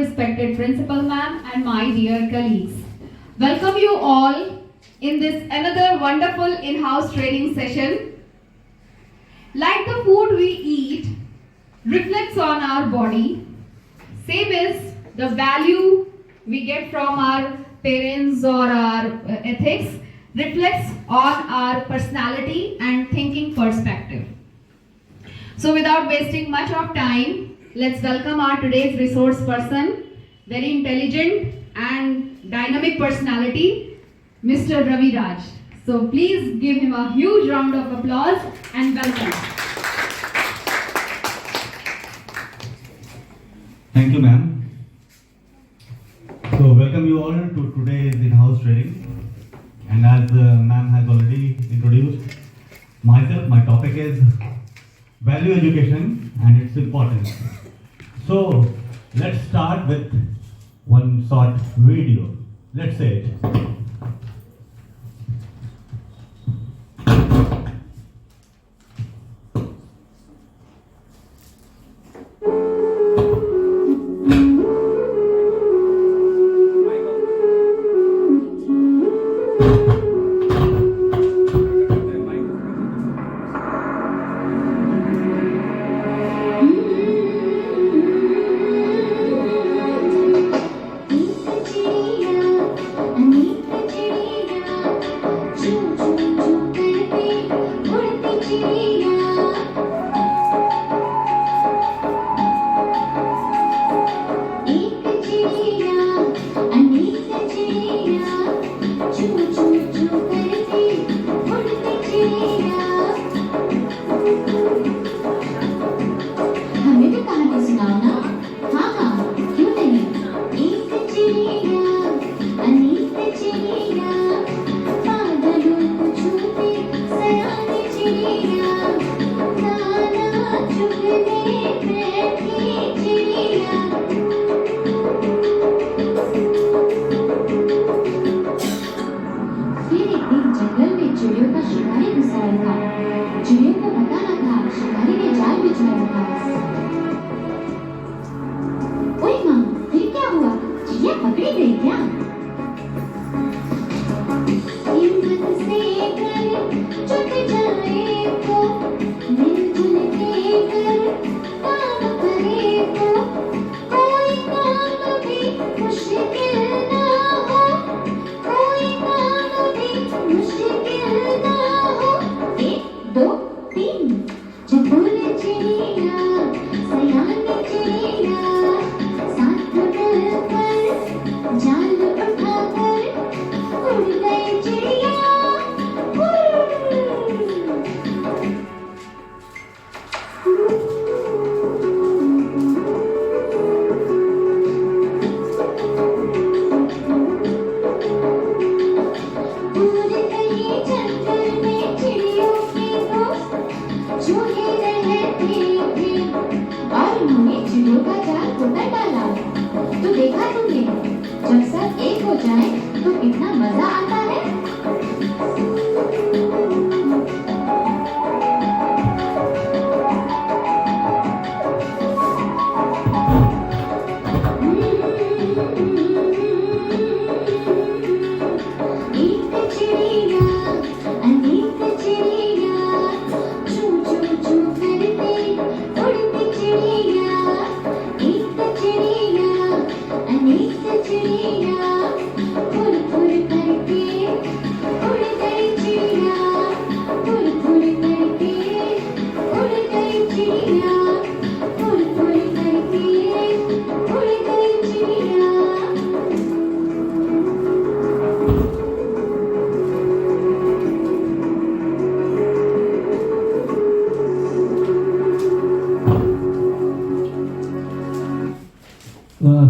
respected principal ma'am and my dear colleagues. Welcome you all in this another wonderful in-house training session. Like the food we eat reflects on our body, same as the value we get from our parents or our ethics reflects on our personality and thinking perspective. So without wasting much of time, let's welcome our today's resource person, very intelligent and dynamic personality, Mr. Ravi Raj. So please give him a huge round of applause and welcome. Thank you, ma'am. So welcome you all to today's in-house training. And as ma'am has already introduced myself, my topic is value education and its importance. So let's start with one short video. Let's say it.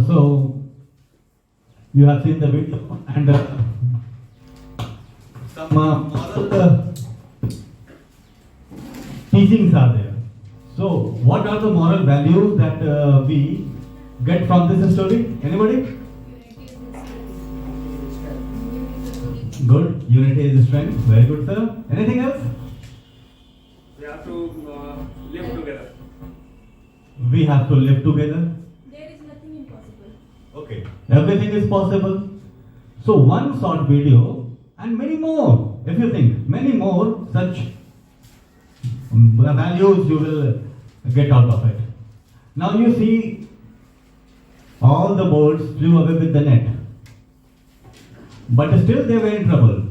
So you have seen the video and some moral teachings are there. So what are the moral values that we get from this story? Anybody? Good. Unity is strength. Very good, sir. Anything else? We have to live together. We have to live together. There is nothing impossible. Okay, everything is possible. So one short video and many more, if you think, many more such values you will get out of it. Now you see all the birds flew away with the net, but still they were in trouble.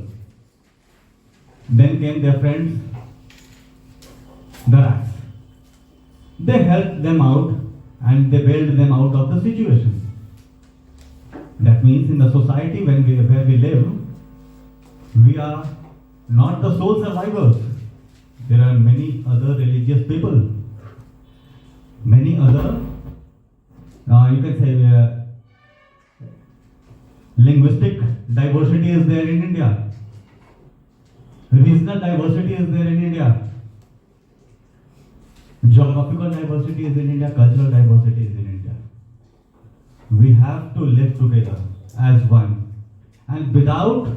Then came their friends, the rats. They helped them out and they bailed them out of the situation. That means in the society where we live, we are not the sole survivors. There are many other religious people, many other, you can say, linguistic diversity is there in India, regional diversity is there in India, geographical diversity is in India, cultural diversity is in India. We have to live together as one, and without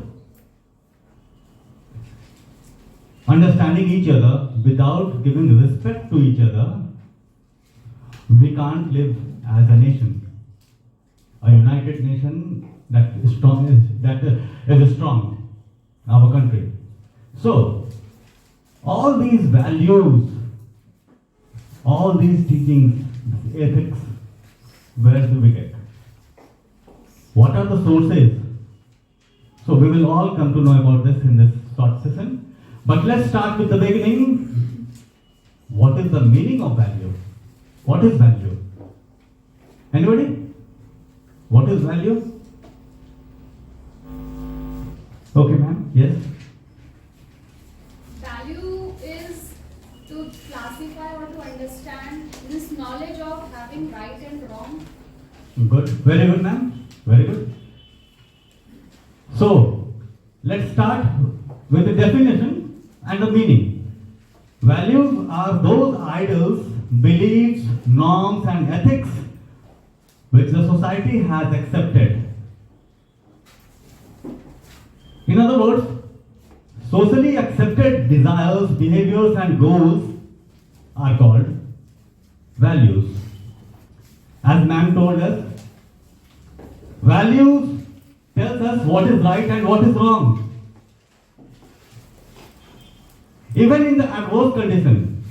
understanding each other, without giving respect to each other, we can't live as a nation. A united nation that is strong, our country. So, all these values, all these teachings, ethics, where do we get? What are the sources? So we will all come to know about this in this short session. But let's start with the beginning. What is the meaning of value? What is value? Anybody? What is value? Okay, ma'am. Yes. Value is to classify or to understand this knowledge of having right and wrong. Good. Very good, ma'am. Very good. So, let's start with the definition and the meaning. Values are those ideals, beliefs, norms, and ethics which the society has accepted. In other words, socially accepted desires, behaviors, and goals are called values. As ma'am told us, values tells us what is right and what is wrong. Even in the adverse condition,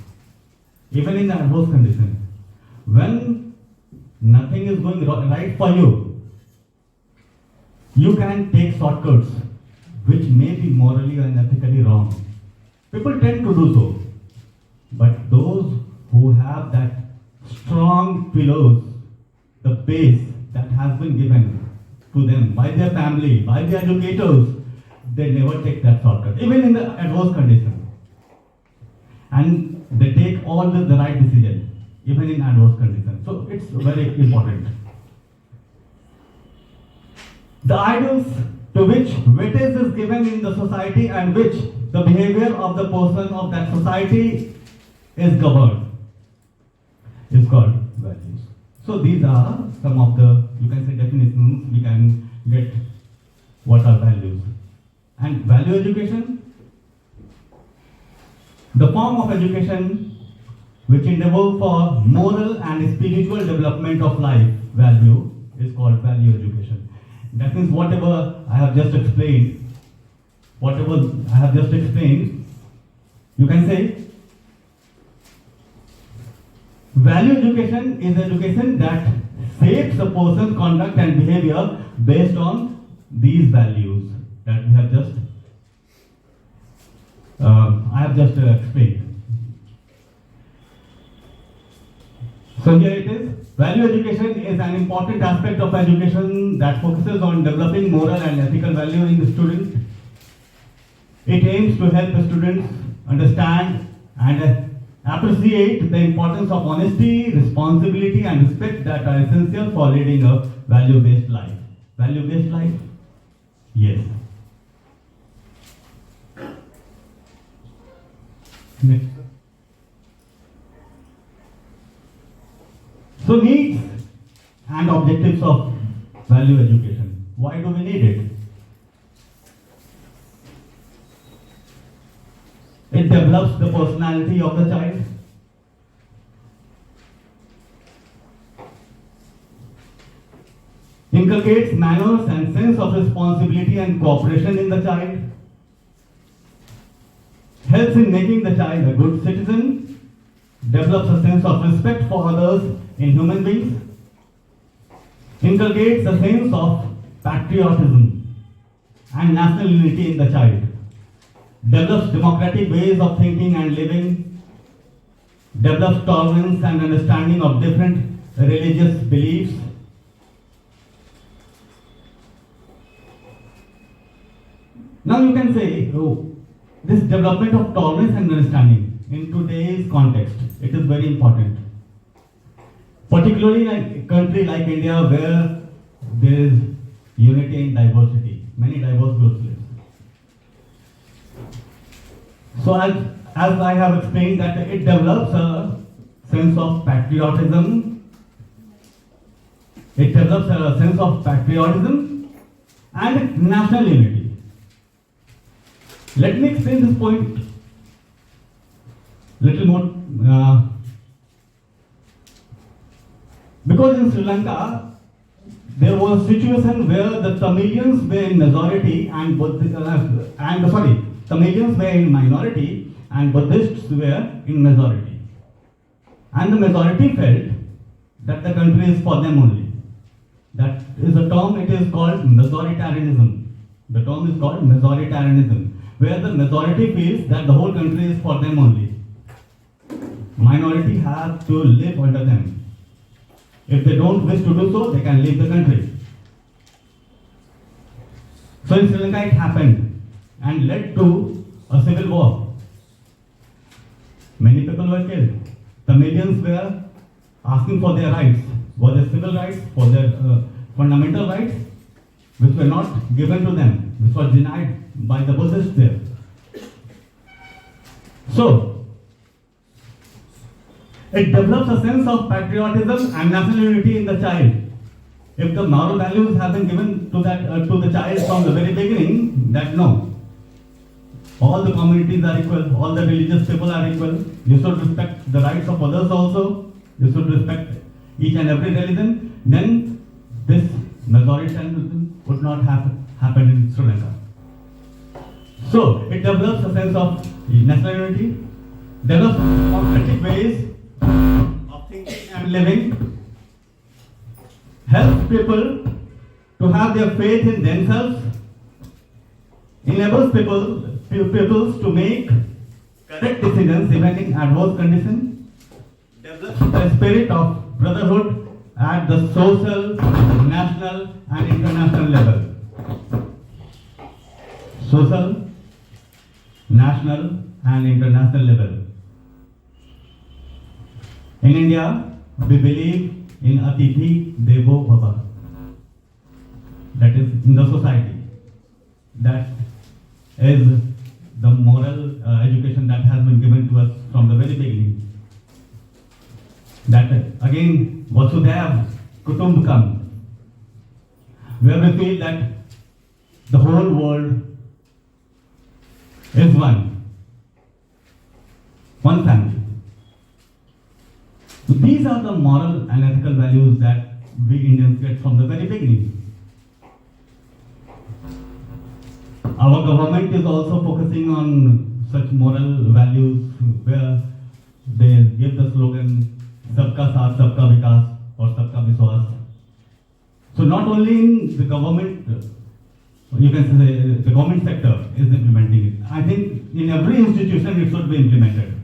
when nothing is going right for you, you can take shortcuts which may be morally and ethically wrong. People tend to do so. But those who have that strong pillars, the base that has been given to them by their family, by the educators, they never take that shortcut, even in the adverse condition. And they take always the right decision, even in adverse conditions. So it's very important. The ideals to which weightage is given in the society and which the behavior of the person of that society is governed is called values. So these are some of the, you can say, definitions we can get what are values. And value education, the form of education which endeavor for moral and spiritual development of life, value, is called value education. That means whatever I have just explained, you can say value education is education that shapes a person's conduct and behavior based on these values that we have just explained. So here it is. Value education is an important aspect of education that focuses on developing moral and ethical value in the student. It aims to help the students understand and appreciate the importance of honesty, responsibility, and respect that are essential for leading a value-based life. Value-based life? Yes. Next. So needs and objectives of value education. Why do we need it? It develops the personality of the child. inculcates manners and sense of responsibility and cooperation in the child, helps in making the child a good citizen, develops a sense of respect for others in human beings, inculcates a sense of patriotism and national unity in the child, develops democratic ways of thinking and living, develops tolerance and understanding of different religious beliefs, now you can say, oh, this development of tolerance and understanding in today's context, it is very important. Particularly in a country like India where there is unity in diversity, many diverse groups live. So as I have explained that it develops a sense of patriotism, and national unity. Let me explain this point little more. Because in Sri Lanka, there was a situation where the Tamilians were in majority and Tamilians were in minority and Buddhists were in majority. And the majority felt that the country is for them only. That is a term, it is called majoritarianism. The term is called majoritarianism, where the majority feels that the whole country is for them only. Minority have to live under them. If they don't wish to do so, they can leave the country. So in Sri Lanka it happened and led to a civil war. Many people were killed. Tamilians were asking for their rights, for their civil rights, for their fundamental rights, which were not given to them, which was denied by the Buddhists there. So, it develops a sense of patriotism and national unity in the child. If the moral values have been given to the child from the very beginning, that no, all the communities are equal, all the religious people are equal, you should respect the rights of others also, you should respect each and every religion, then this majoritarianism would not have happened in Sri Lanka. So, it develops a sense of national unity, develops democratic ways of thinking and living, helps people to have their faith in themselves, enables people to make correct decisions even in adverse conditions, develops the spirit of brotherhood at the social, national and international level. Social, national and international level. In India, we believe in Atithi Devo Bhava. That is in the society. That is the moral education that has been given to us from the very beginning. That again, Vasudhaiva Kutumbakam, where we feel that the whole world is one family. So these are the moral and ethical values that we Indians get from the very beginning. Our government is also focusing on such moral values where they give the slogan Sabka Saath, Sabka Vikas or Sabka Vishwas. So not only in the government, you can say the government sector is implementing it. I think in every institution it should be implemented.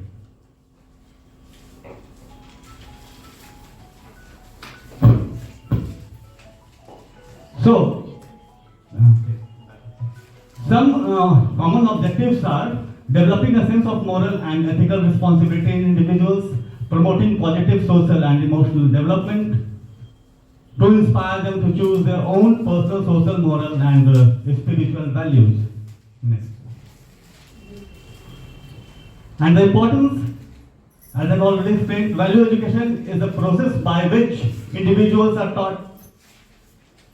So, some common objectives are developing a sense of moral and ethical responsibility in individuals, promoting positive social and emotional development, to inspire them to choose their own personal, social, moral and spiritual values. Next. And the importance, as I've already explained, value education is a process by which individuals are taught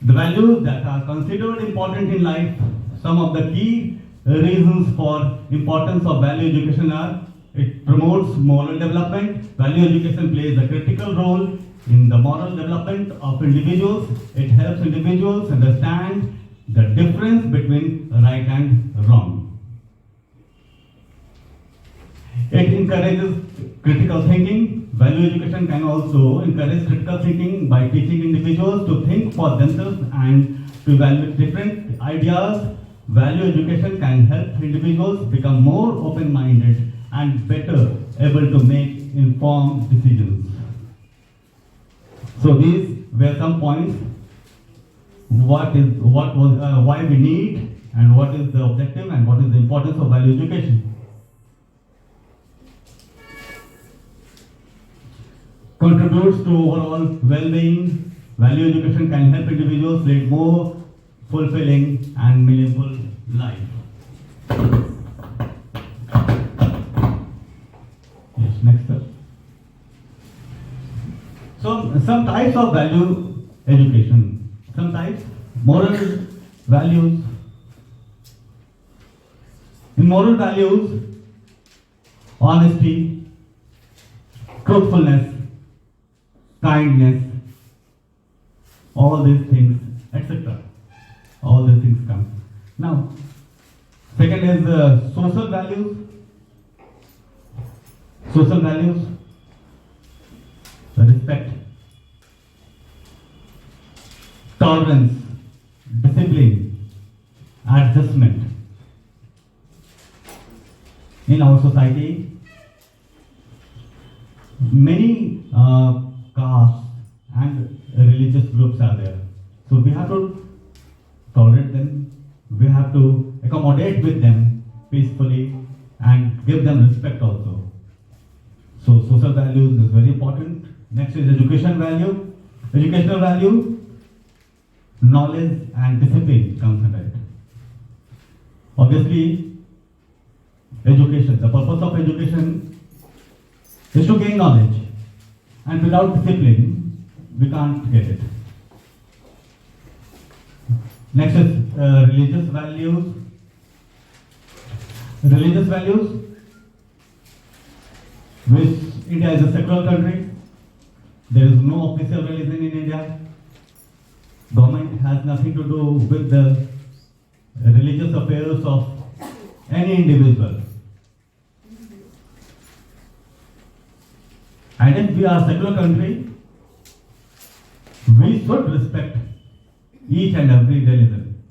the values that are considered important in life. Some of the key reasons for importance of value education are: it promotes moral development. Value education plays a critical role in the moral development of individuals. It helps individuals understand the difference between right and wrong. It encourages critical thinking. Value education can also encourage critical thinking by teaching individuals to think for themselves and to evaluate different ideas. Value education can help individuals become more open-minded and better able to make informed decisions. So these were some points. Why we need, and what is the objective, and what is the importance of value education. Contributes to overall well-being. Value education can help individuals lead more fulfilling and meaningful life. Yes, next up. So, some types of value education. Some types, moral values. In moral values, honesty, truthfulness, kindness, all these things, etc. All these things come. Now, second is social values. Social values, respect, tolerance, discipline, adjustment. In our society, many castes and religious groups are there. So we have to tolerate them, we have to accommodate with them peacefully and give them respect also. So social values is very important. Next is education value. Educational value, knowledge and discipline comes under it. Obviously, education, the purpose of education is to gain knowledge, and without discipline, we can't get it. Next is religious values. Religious values, which India is a secular country. There is no official religion in India. Government has nothing to do with the religious affairs of any individual. And if we are a secular country, we should respect each and every religion.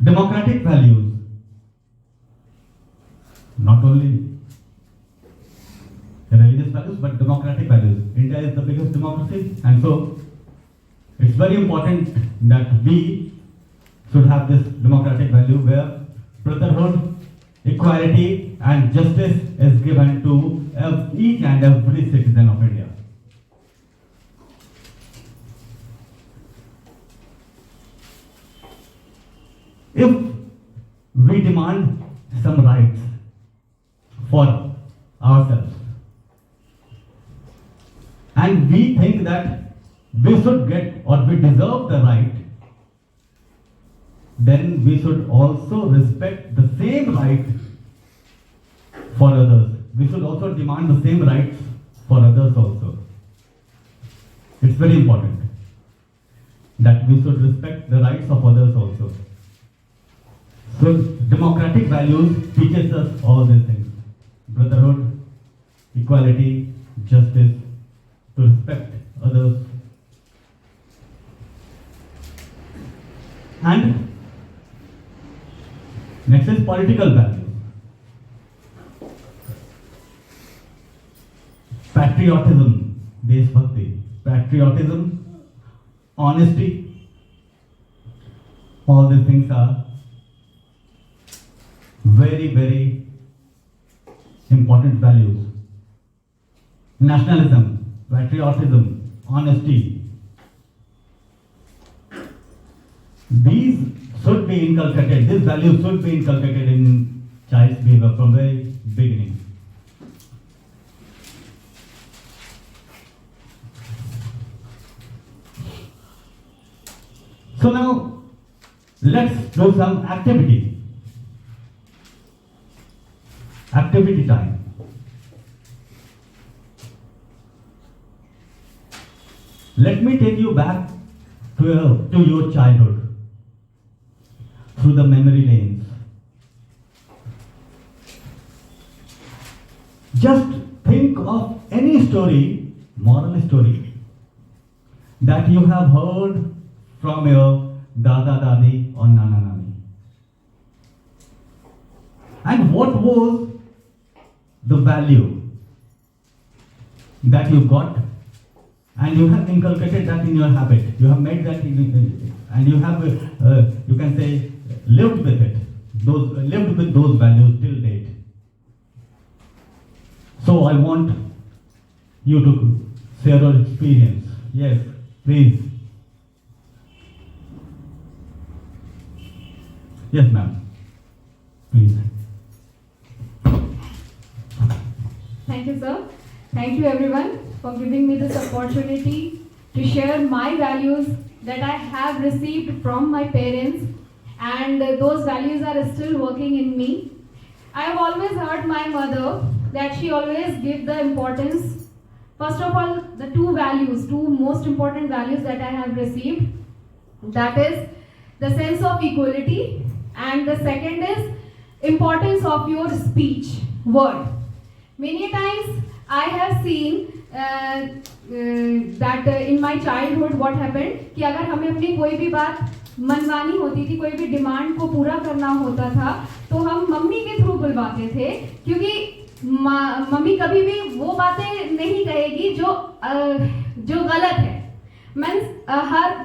Democratic values, not only religious values but democratic values. India is the biggest democracy, and so it's very important that we should have this democratic value where brotherhood, equality and justice is given to each and every citizen of India. If we demand some rights for ourselves, and we think that we should get or we deserve the right, then we should also respect the same right for others. We should also demand the same rights for others also. It's very important that we should respect the rights of others also. So democratic values teaches us all these things. Brotherhood, equality, justice, to respect others. And next is political values. Patriotism, Deshbhakti, patriotism, honesty, all these things are very, very important values. Nationalism, patriotism, honesty. These should be inculcated, these values should be inculcated in child's behavior from very beginning. So now, let's do some activity. Activity time. Let me take you back to your childhood, through the memory lanes. Just think of any story, moral story, that you have heard from your Dada Dadi or Nana Nani. And what was the value that you got, and you have inculcated that in your habit. You have made that and you have, you can say, lived with it. Lived with those values till date. So I want you to share your experience. Yes, please. Yes, ma'am. Please. Thank you, sir. Thank you, everyone, for giving me this opportunity to share my values that I have received from my parents, and those values are still working in me. I have always heard my mother that she always give the importance, first of all, the two most important values that I have received, that is the sense of equality, and the second is importance of your speech, word. Many times I have seen that in my childhood what happened कि अगर हमें अपनी कोई भी बात मनवानी होती थी, कोई भी डिमांड को पूरा करना होता था, तो हम मम्मी के थ्रू बुलवाते थे, क्योंकि मम्मी कभी भी वो बातें नहीं कहेगी जो गलत है. Means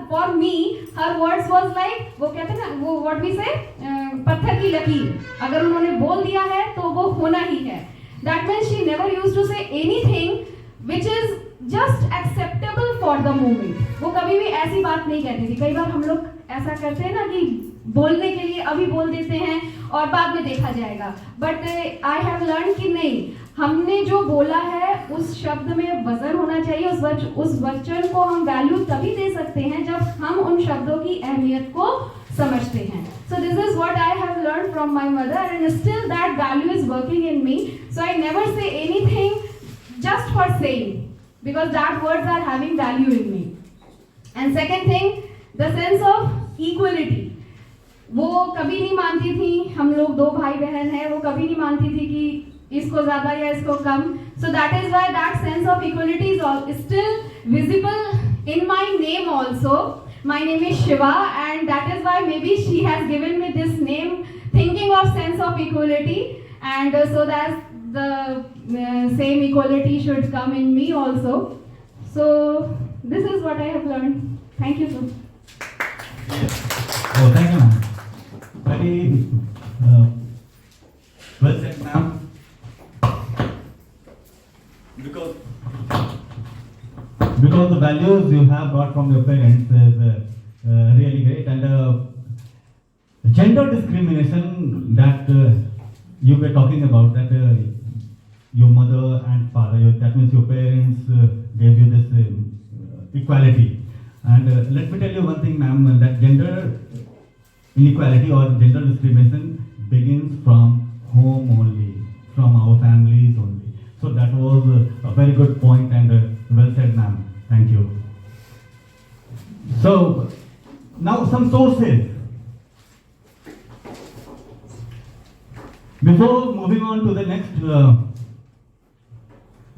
for me her words was like, वो कहते हैं ना, वो what we say, पत्थर की लकीर, अगर उन्होंने बोल दिया है तो वो होना ही है. That means she never used to say anything which is just acceptable for the moment. वो कभी भी ऐसी बात नहीं कहती थी. कई बार हम लोग ऐसा करते हैं ना कि बोलने के लिए अभी बोल देते हैं और बाद में देखा जाएगा. But I have learned कि नहीं, हमने जो बोला है उस शब्द में वजन होना चाहिए. उस वचन को हम वैल्यू तभी दे सकते हैं जब हम उन शब्दों की अहमियत को समझते हैं. So this is what I have learned from my mother, and still that value is working in me. So I never say anything just for saying, because that words are having value in me. And second thing, the sense of equality. वो कभी नहीं मानती थी, हम लोग दो भाई बहन हैं, वो कभी नहीं मानती थी कि इसको ज़्यादा या इसको कम. So that is why that sense of equality is still visible in my name also. My name is Shiva, and that is why maybe she has given me this name, thinking of sense of equality, and so that the same equality should come in me also. So this is what I have learned. Thank you, sir. Oh, thank you, ma'am. Very well said, ma'am. Because the values you have got from your parents is really great, and gender discrimination that you were talking about, that your mother and father, that means your parents gave you this equality. And let me tell you one thing, ma'am, that gender inequality or gender discrimination begins from home only, from our families only. So that was a very good point, and well said, ma'am. Thank you. So now some sources. Before moving on to the next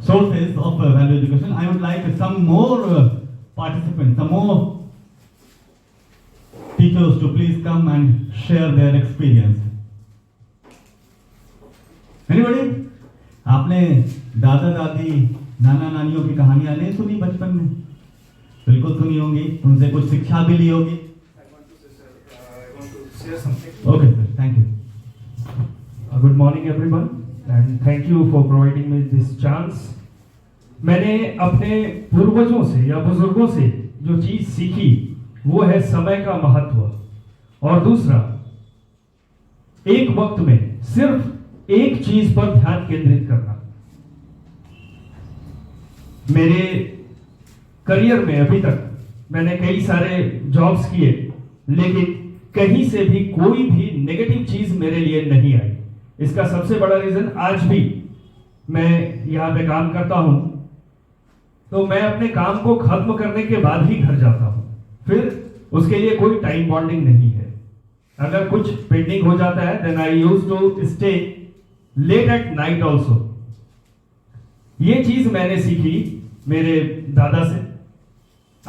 sources of value education, I would like some more participants, some more teachers to please come and share their experience. Anybody? आपने दादा दादी नाना नानियों की कहानियां नहीं सुनी बचपन में? बिल्कुल सुनी होंगी, उनसे कुछ शिक्षा भी ली होगी. I want to share something. Okay, sir. Thank you. Good morning everyone, and thank you for providing me this chance. मैंने अपने पूर्वजों से या बुजुर्गों से जो चीज सीखी वो है समय का महत्व, और दूसरा एक वक्त में सिर्फ एक चीज पर ध्यान केंद्रित करना. मेरे करियर में अभी तक मैंने कई सारे जॉब्स किए, लेकिन कहीं से भी कोई भी नेगेटिव चीज मेरे लिए नहीं आई. इसका सबसे बड़ा रीजन, आज भी मैं यहां पे काम करता हूं, तो मैं अपने काम को खत्म करने के बाद ही घर जाता हूं। फिर उसके लिए कोई टाइम बॉन्डिंग नहीं है। अगर कुछ पेंडिंग हो जाता है then I use to stay late at night also. ये चीज मैंने सीखी मेरे दादा से।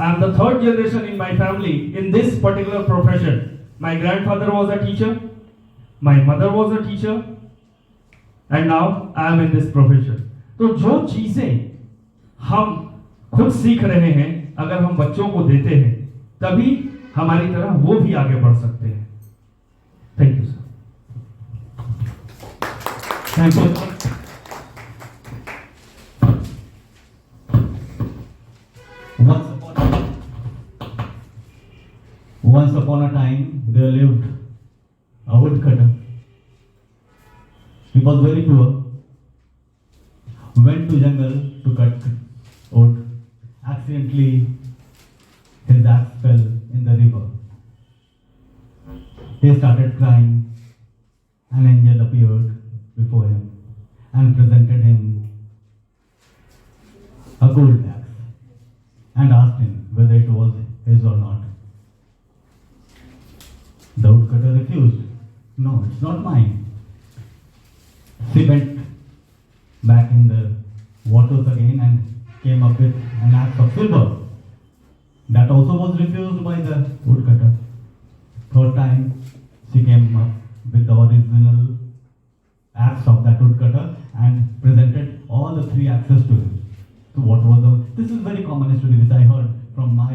I am the third generation in my family in this particular profession. My grandfather was a teacher, my mother was a teacher, and now I am in this profession. तो जो चीजें हम खुद सीख रहे हैं अगर हम बच्चों को देते हैं तभी हमारी तरह वो भी आगे बढ़ सकते हैं। Thank you sir. Thank you. Once upon a time, there lived a woodcutter. He was very poor. Went to jungle to cut wood. Accidentally, his axe fell in the river. He started crying. An angel appeared before him and presented him a gold axe and asked him whether it was his or not. The woodcutter refused. No, it's not mine. She went back in the waters again and came up with an axe of silver. That also was refused by the woodcutter. Third time, she came up with the original axe of that woodcutter and presented all the three axes to him. So what was the? This is very common story which I heard from my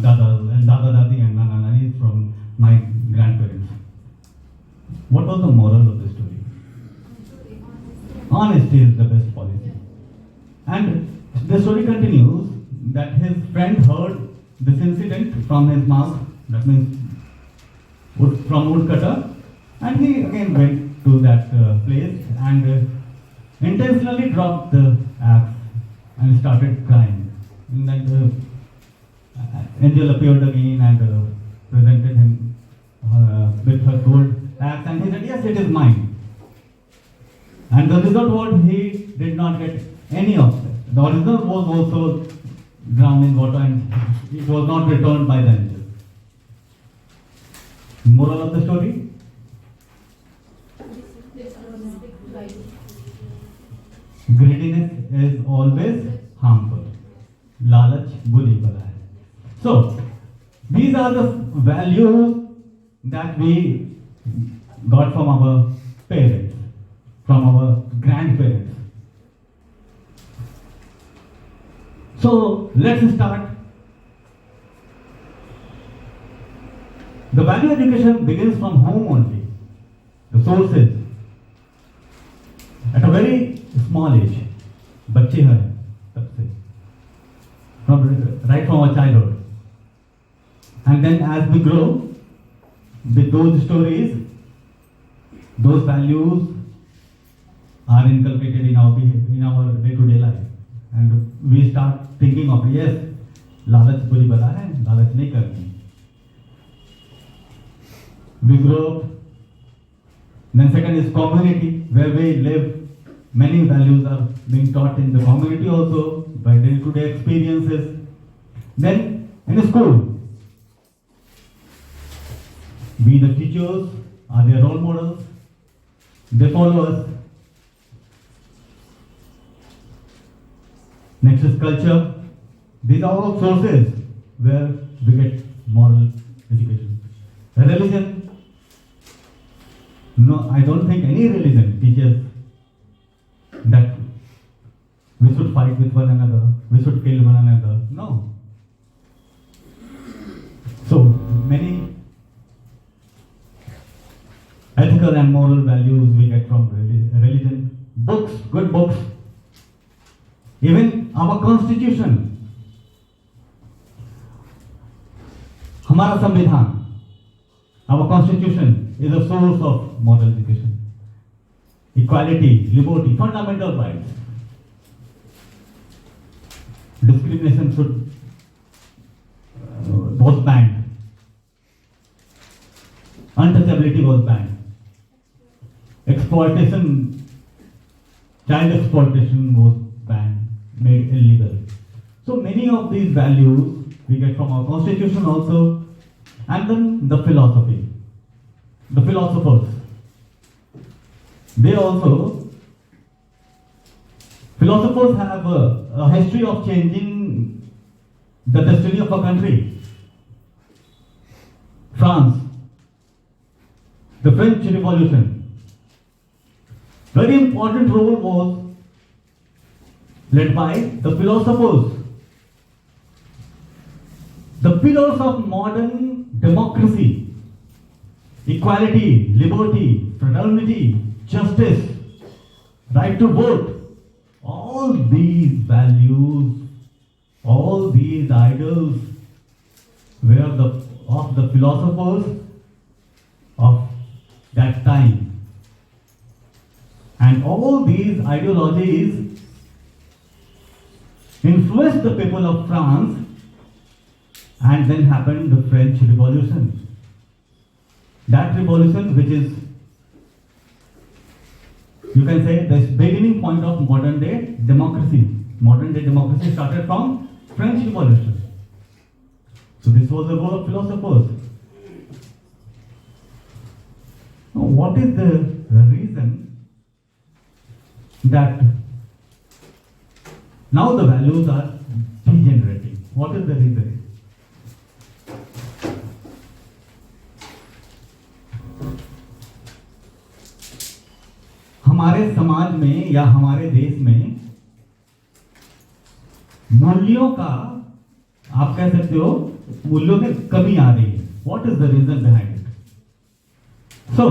dada dadi and nana nani from my grandparents. What was the moral of the story? Honesty is the best policy. And the story continues that his friend heard this incident from his mouth. That means from woodcutter, and he again went to that place and intentionally dropped the axe and started crying. And then the angel appeared again and presented him with her gold axe, and he said, "Yes, it is mine." And the result was he did not get any of it. The original was also drowned in water, and it was not returned by the angel. Moral of the story? Greediness is always harmful. Lalach buri bala hai. So, these are the values that we got from our parents, from our grandparents. So, let's start. The value education begins from home only. The sources. At a very small age, बच्चे हैं तब से, right from our childhood, and then as we grow, with those stories, those values are inculcated in our day-to-day life, and we start thinking of yes, लालच बुरी बला है, लालच नहीं करनी. We grow up. Then second is community, where we live. Many values are being taught in the community also by day-to-day experiences. Then in school, we the teachers are their role models. They follow us. Next is culture. These are all sources where we get moral education. Religion. No, I don't think any religion teaches that we should fight with one another, we should kill one another. No. So many ethical and moral values we get from religion, books, good books, even our constitution, हमारा संविधान, our constitution is a source of moral education. Equality, liberty, fundamental rights. Discrimination was banned. Untouchability was banned. Exploitation, child exploitation was banned. made illegal. So many of these values we get from our constitution also, and then the philosophy, the philosophers. They also, philosophers have a history of changing the destiny of a country. France, the French Revolution, very important role was led by the philosophers. The pillars of modern democracy, equality, liberty, fraternity, justice, right to vote, all these values, all these ideals were of the philosophers of that time. And all these ideologies influenced the people of France, and then happened the French Revolution. That revolution, which is, you can say, the beginning point of modern day democracy. Modern day democracy started from French Revolution. So this was the role of philosophers. Now, what is the reason that now the values are degenerating? What is the reason? हमारे समाज में या हमारे देश में मूल्यों का, आप कह सकते हो, मूल्यों में कमी आ रही है. What is the reason behind it? So,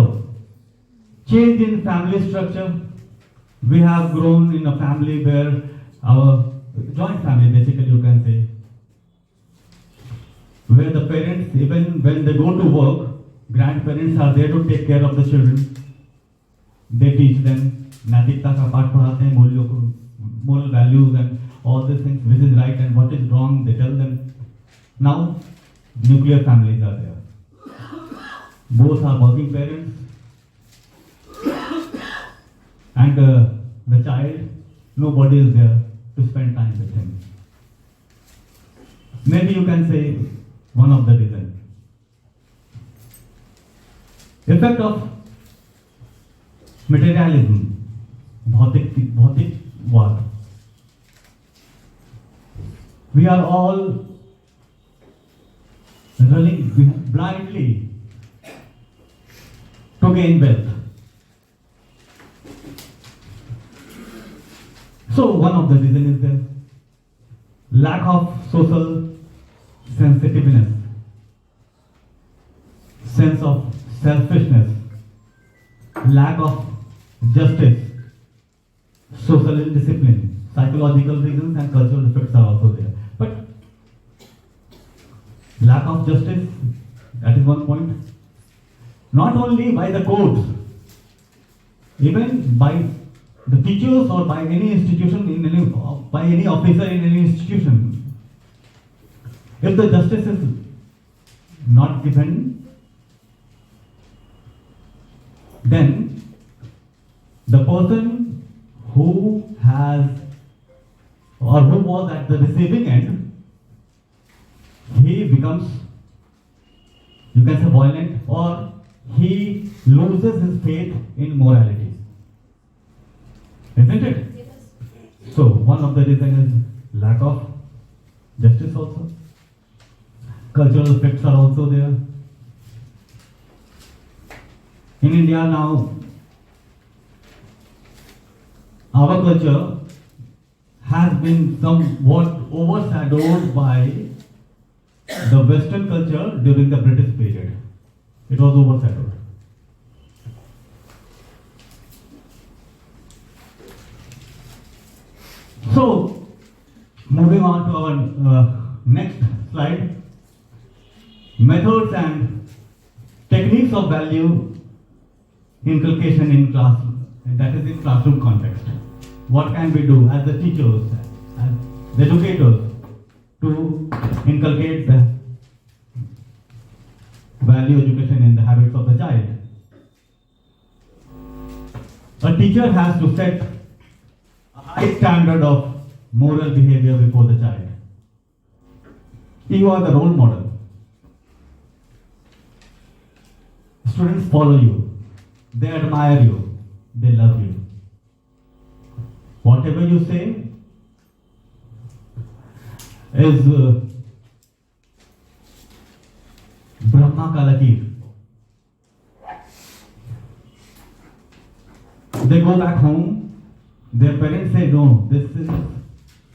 change in family structure. We have grown in a family where our joint family, basically you can say, where the parents, even when they go to work, grandparents are there to take care of the children. They teach them नैतिकता का पाठ पढ़ाते हैं, मूल्यों को, moral values and all these things, which is right and what is wrong, they tell them. Now, nuclear families are there. Both are working parents, and the child, nobody is there to spend time with him. Maybe you can say one of the reasons. Effect of materialism, भौतिकवाद. We are all running blindly to gain wealth. So one of the reasons is the lack of social sensitiveness, sense of selfishness, lack of justice, social indiscipline, psychological reasons and cultural effects are also there. But lack of justice, that is one point. Not only by the courts, even by the teachers or by any institution, by any officer in any institution. If the justice is not given, then the person who has or who was at the receiving end, he becomes, you can say, violent, or he loses his faith in morality. Isn't it? Yes. So one of the reasons is lack of justice also. Cultural effects are also there. In India now, our culture has been somewhat overshadowed by the Western culture during the British period. It was overshadowed. So, moving on to our next slide, methods and techniques of value inculcation in class, that is in classroom context. What can we do as the teachers, as the educators, to inculcate the value education in the habits of the child? A teacher has to set a high standard of moral behavior before the child. You are the role model. Students follow you. They admire you. They love you. Whatever you say is Brahma ka lakeer. They go back home, their parents say, no, this is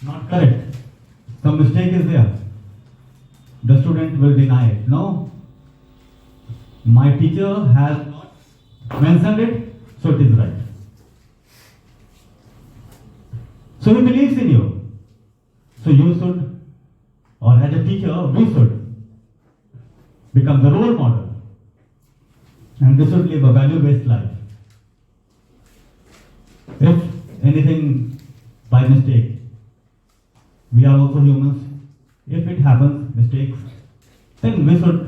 not correct. Some mistake is there. The student will deny it. No, my teacher has not mentioned it, so it is right. So he believes in you. So you should, or as a teacher, we should become the role model. And we should live a value-based life. If anything by mistake, we are also humans. If it happens, mistakes, then we should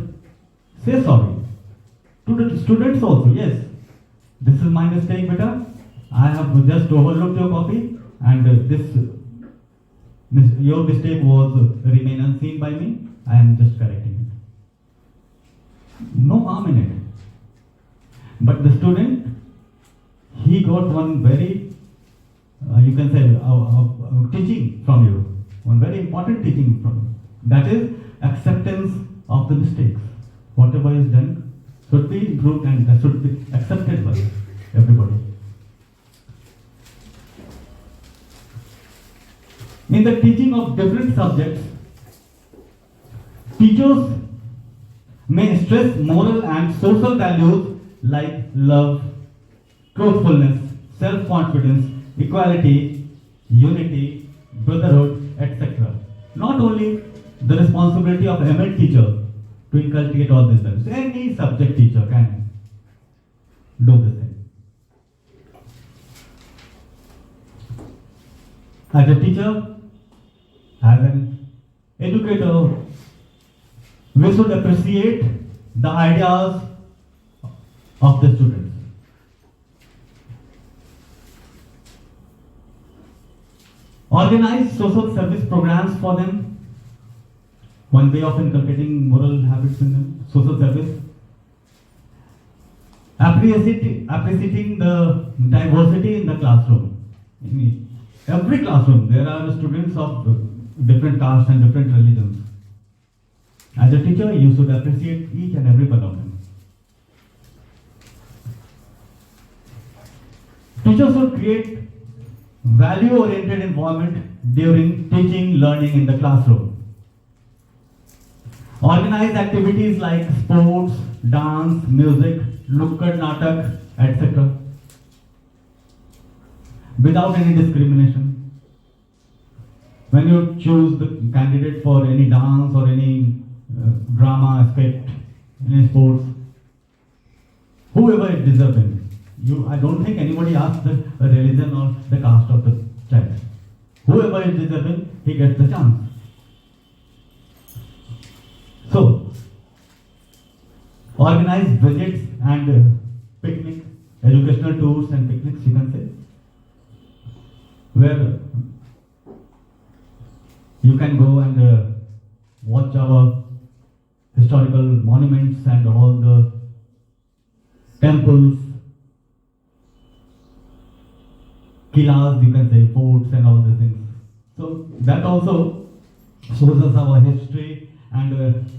say sorry. To the students also, yes, this is my mistake, beta. I have just overlooked your copy, and your mistake was remain unseen by me. I am just correcting it. No harm in it. But the student, he got one very, you can say, teaching from you. One very important teaching from you. That is acceptance of the mistakes. Whatever is done should be improved and that should be accepted by everybody. In the teaching of different subjects, teachers may stress moral and social values like love, truthfulness, self-confidence, equality, unity, brotherhood, etc. Not only the responsibility of ML teacher to inculcate all these values. Any subject teacher can do this thing. As a teacher, as an educator, we should appreciate the ideas of the students. Organize social service programs for them. One way of inculcating moral habits in them, social service. Appreciating the diversity in the classroom. In every classroom, there are students of different castes and different religions. As a teacher, you should appreciate each and every one of them. Teachers should create value-oriented environment during teaching, learning in the classroom. Organize activities like sports, dance, music, nukkad natak, etc. without any discrimination. When you choose the candidate for any dance or any drama aspect, any sports, whoever is deserving, I don't think anybody asks the religion or the caste of the child. Whoever is deserving, he gets the chance. So, organize visits and picnic, educational tours and picnics, you can say, where you can go and watch our historical monuments and all the temples, kilas, you can say, forts and all these things. So that also shows us our history, and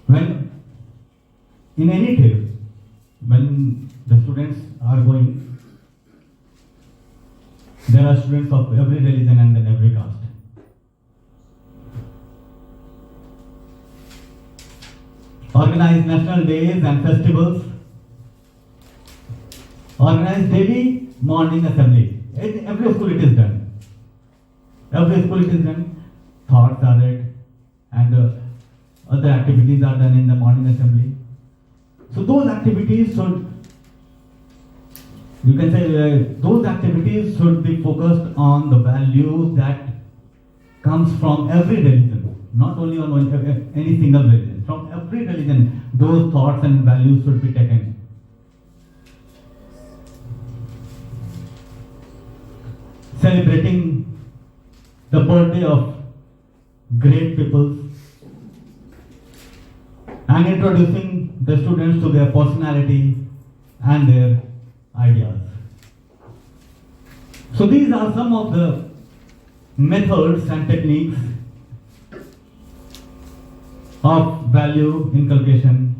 when in any trip, when the students are going, there are students of every religion and then every caste. Organize national days and festivals. Organize daily morning assembly. In every school it is done. Every school it is done. Thoughts are read and other activities are done in the morning assembly. So those activities should, you can say, those activities should be focused on the values that comes from every religion, not only on any single religion. From every religion, those thoughts and values should be taken. celebrating the birthday of great people and introducing the students to their personality and their ideas. So these are some of the methods and techniques of value inculcation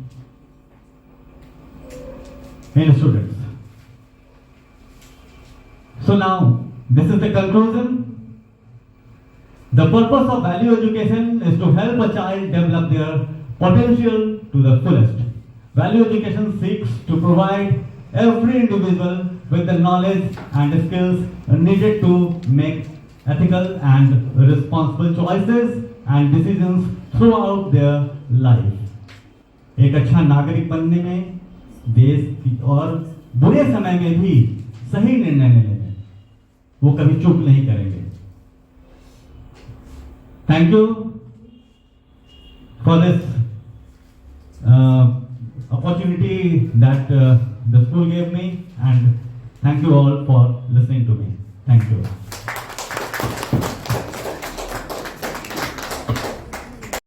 in students. So now, this is the conclusion. The purpose of value education is to help a child develop their potential to the fullest. Value education seeks to provide every individual with the knowledge and skills needed to make ethical and responsible choices and decisions throughout their life. एक अच्छा नागरिक बनने में, देश की और बुरे समय में भी सही निर्णय लेने में वो कभी चूक नहीं करेंगे. Thank you for this opportunity that the school gave me, and thank you all for listening to me. Thank you.